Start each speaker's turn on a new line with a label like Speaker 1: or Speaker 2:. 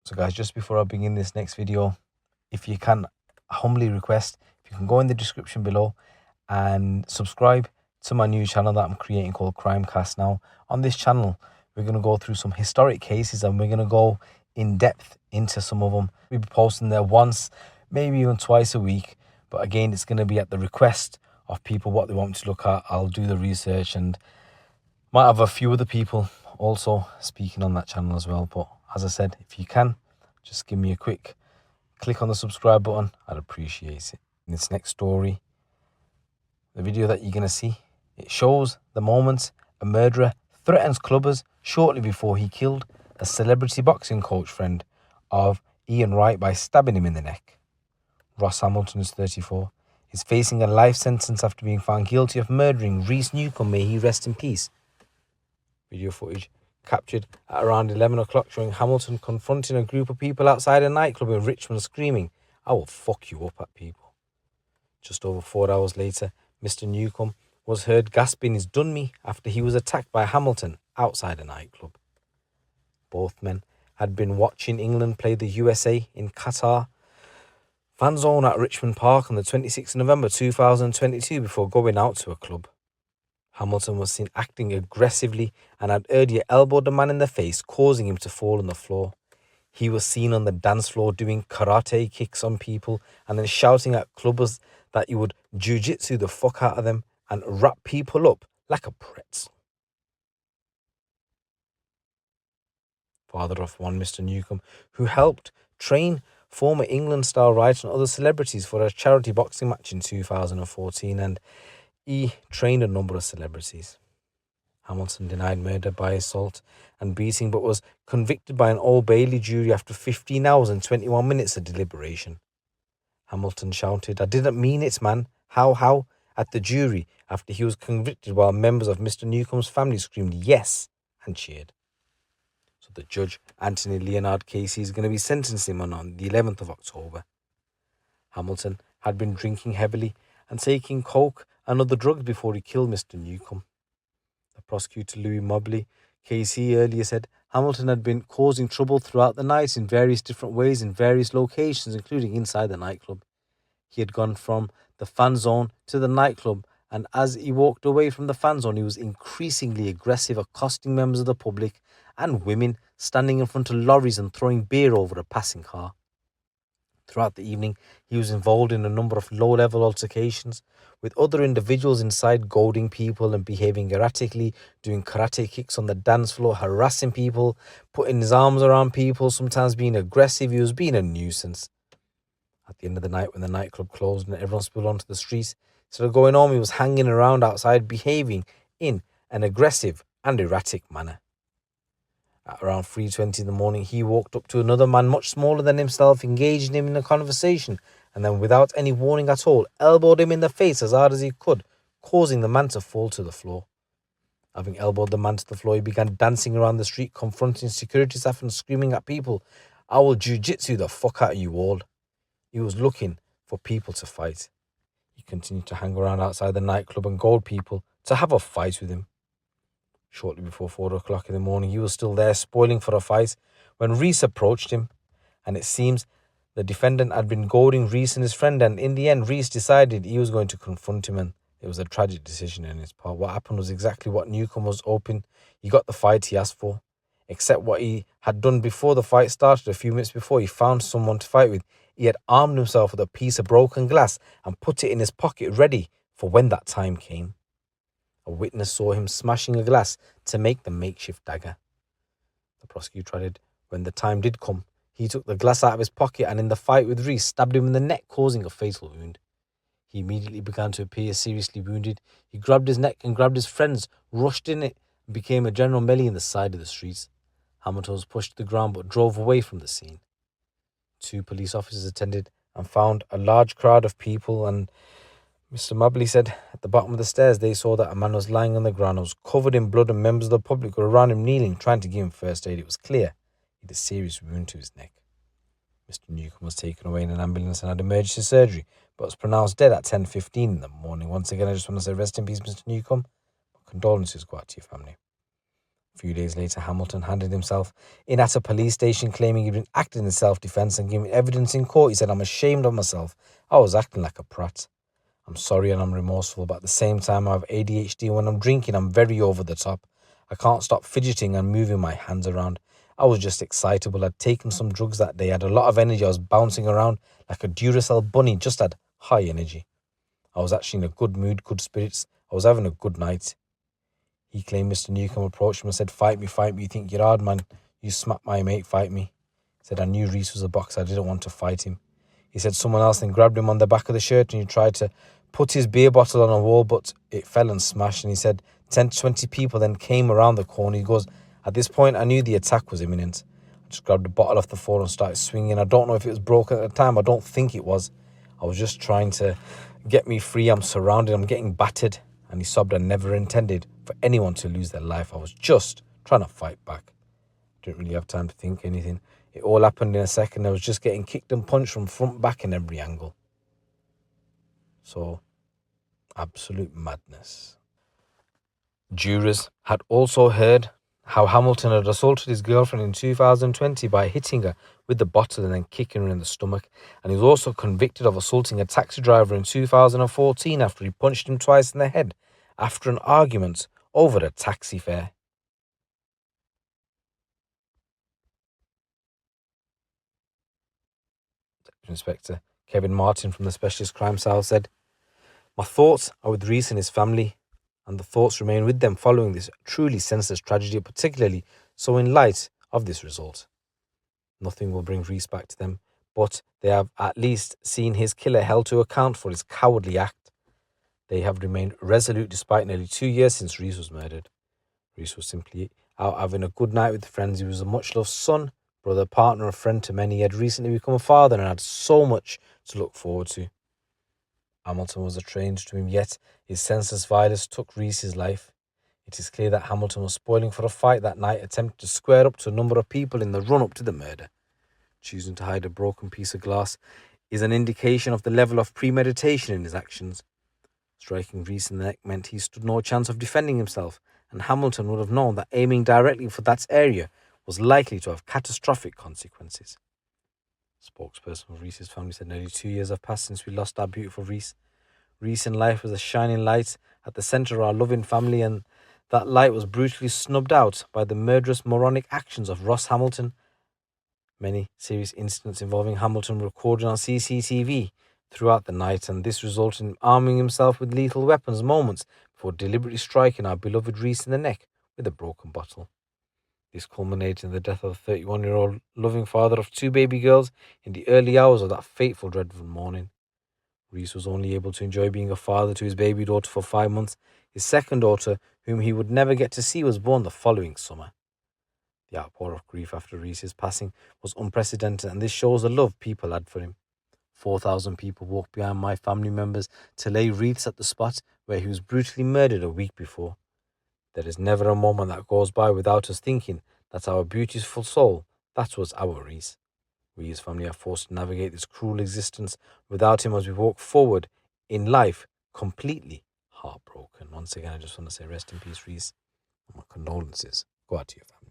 Speaker 1: So guys, just before I begin this next video, if you can, I humbly request if you can go in the description below and subscribe to my new channel that I'm creating called Crimecast. Now on this channel we're going to go through some historic cases and we're going to go in depth into some of them. We'll be posting there once, maybe even twice a week, but again it's going to be at the request of people what they want me to look at. I'll do the research and might have a few other people also speaking on that channel as well. But as I said, if you can, just give me a quick click on the subscribe button. I'd appreciate it. In this next story, the video that you're going to see, it shows the moment a murderer threatens clubbers shortly before he killed a celebrity boxing coach friend of Ian Wright by stabbing him in the neck. Ross Hamilton is 34. He's facing a life sentence after being found guilty of murdering Reece Newcombe, may he rest in peace. Video footage captured at around 11 o'clock showing Hamilton confronting a group of people outside a nightclub in Richmond screaming, "I will fuck you up" at people. Just over 4 hours later, Mr. Newcombe was heard gasping his "done me" after he was attacked by Hamilton outside a nightclub. Both men had been watching England play the USA in Qatar fan zone at Richmond Park on the 26th of November 2022 before going out to a club. Hamilton was seen acting aggressively and had earlier elbowed a man in the face, causing him to fall on the floor. He was seen on the dance floor doing karate kicks on people and then shouting at clubbers that he would jiu-jitsu the fuck out of them and wrap people up like a pretzel. Father of one, Mr. Newcombe, who helped train former England star Wright and other celebrities for a charity boxing match in 2014, and he trained a number of celebrities. Hamilton denied murder by assault and beating, but was convicted by an Old Bailey jury after 15 hours and 21 minutes of deliberation. Hamilton shouted, "I didn't mean it, man. How?" at the jury after he was convicted, while members of Mr. Newcombe's family screamed "yes" and cheered. So the judge, Anthony Leonard Casey, is going to be sentencing him on the 11th of October. Hamilton had been drinking heavily and taking coke and other drugs before he killed Mr. Newcombe. The prosecutor, Louis Mobley Casey, earlier said Hamilton had been causing trouble throughout the night in various different ways in various locations, including inside the nightclub. He had gone from the fan zone to the nightclub, and as he walked away from the fan zone, he was increasingly aggressive, accosting members of the public and women standing in front of lorries and throwing beer over a passing car. Throughout the evening, he was involved in a number of low-level altercations with other individuals inside, goading people and behaving erratically, doing karate kicks on the dance floor, harassing people, putting his arms around people, sometimes being aggressive. He was being a nuisance. At the end of the night, when the nightclub closed and everyone spilled onto the streets, instead of going home, he was hanging around outside, behaving in an aggressive and erratic manner. At around 3:20 in the morning, he walked up to another man much smaller than himself, engaging him in a conversation, and then without any warning at all, elbowed him in the face as hard as he could, causing the man to fall to the floor. Having elbowed the man to the floor, he began dancing around the street, confronting security staff and screaming at people, "I will jiu-jitsu the fuck out of you all." He was looking for people to fight. He continued to hang around outside the nightclub and goad people to have a fight with him. Shortly before 4 o'clock in the morning, he was still there, spoiling for a fight, when Reece approached him, and it seems the defendant had been goading Reece and his friend, and in the end, Reece decided he was going to confront him, and it was a tragic decision on his part. What happened was exactly what Newcombe was hoping. He got the fight he asked for, except what he had done before the fight started. A few minutes before he found someone to fight with, he had armed himself with a piece of broken glass and put it in his pocket, ready for when that time came. A witness saw him smashing a glass to make the makeshift dagger. The prosecutor added, when the time did come, he took the glass out of his pocket and in the fight with Reece, stabbed him in the neck, causing a fatal wound. He immediately began to appear seriously wounded. He grabbed his neck and grabbed his friends, rushed in it, and became a general melee in the side of the streets. Hamilton was pushed to the ground but drove away from the scene. 2 police officers attended and found a large crowd of people, and Mr. Mobley said at the bottom of the stairs they saw that a man was lying on the ground, was covered in blood, and members of the public were around him kneeling, trying to give him first aid. It was clear he had a serious wound to his neck. Mr. Newcombe was taken away in an ambulance and had emergency surgery, but was pronounced dead at 10:15 in the morning. Once again, I just want to say rest in peace, Mr. Newcombe. Condolences go out to your family. A few days later, Hamilton handed himself in at a police station claiming he'd been acting in self-defense and giving evidence in court. He said, "I'm ashamed of myself. I was acting like a prat. I'm sorry and I'm remorseful, but at the same time I have ADHD. When I'm drinking, I'm very over the top. I can't stop fidgeting and moving my hands around. I was just excitable. I'd taken some drugs that day. I had a lot of energy. I was bouncing around like a Duracell bunny, just had high energy. I was actually in a good mood, good spirits. I was having a good night." He claimed Mr. Newcombe approached him and said, fight me. You think you're hard, man. You smacked my mate, fight me." He said, "I knew Reece was a boxer. I didn't want to fight him." He said someone else then grabbed him on the back of the shirt and he tried to put his beer bottle on a wall, but it fell and smashed. And he said 10 to 20 people then came around the corner. He goes, "At this point, I knew the attack was imminent. I just grabbed the bottle off the floor and started swinging. I don't know if it was broken at the time. I don't think it was. I was just trying to get me free. I'm surrounded. I'm getting battered." And he sobbed, "I never intended for anyone to lose their life. I was just trying to fight back. Didn't really have time to think anything. It all happened in a second. I was just getting kicked and punched from front, back, and every angle." So, absolute madness. Jurors had also heard how Hamilton had assaulted his girlfriend in 2020 by hitting her with the bottle and then kicking her in the stomach. And he was also convicted of assaulting a taxi driver in 2014 after he punched him twice in the head after an argument over a taxi fare. Inspector Kevin Martin from the Specialist Crime Cell said, "My thoughts are with Reece and his family, and the thoughts remain with them following this truly senseless tragedy, particularly so in light of this result. Nothing will bring Reece back to them, but they have at least seen his killer held to account for his cowardly act. They have remained resolute despite nearly 2 years since Reece was murdered. Reece was simply out having a good night with friends. He was a much-loved son, brother, partner, a friend to many. He had recently become a father and had so much to look forward to. Hamilton was a stranger to him, yet his senseless violence took Reece's life. It is clear that Hamilton was spoiling for a fight that night, attempting to square up to a number of people in the run-up to the murder. Choosing to hide a broken piece of glass is an indication of the level of premeditation in his actions. Striking Reece in the neck meant he stood no chance of defending himself, and Hamilton would have known that aiming directly for that area was likely to have catastrophic consequences. Spokesperson for Reece's family said, "Nearly 2 years have passed since we lost our beautiful Reece. Reece in life was a shining light at the centre of our loving family, and that light was brutally snubbed out by the murderous, moronic actions of Ross Hamilton. Many serious incidents involving Hamilton were recorded on CCTV throughout the night, and this resulted in him arming himself with lethal weapons moments before deliberately striking our beloved Reece in the neck with a broken bottle. This culminated in the death of the 31-year-old loving father of 2 baby girls in the early hours of that fateful, dreadful morning. Reece was only able to enjoy being a father to his baby daughter for 5 months. His second daughter, whom he would never get to see, was born the following summer. The outpour of grief after Reece's passing was unprecedented, and this shows the love people had for him. 4,000 people walked behind my family members to lay wreaths at the spot where he was brutally murdered a week before. There is never a moment that goes by without us thinking that our beautiful soul, that was our Reece. We, his family, are forced to navigate this cruel existence without him as we walk forward in life, completely heartbroken." Once again, I just want to say rest in peace, Reece. My condolences go out to your family.